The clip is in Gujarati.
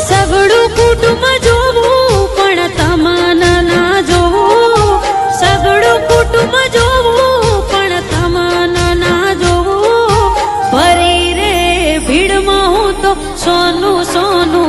સગડું કુટુંબ જોવું પણ તમને ના જોવું, સગડું કુટુંબ જોવું પણ તમને ના જોવું. ભરી રે ભીડમાં હું તો સોનું સોનું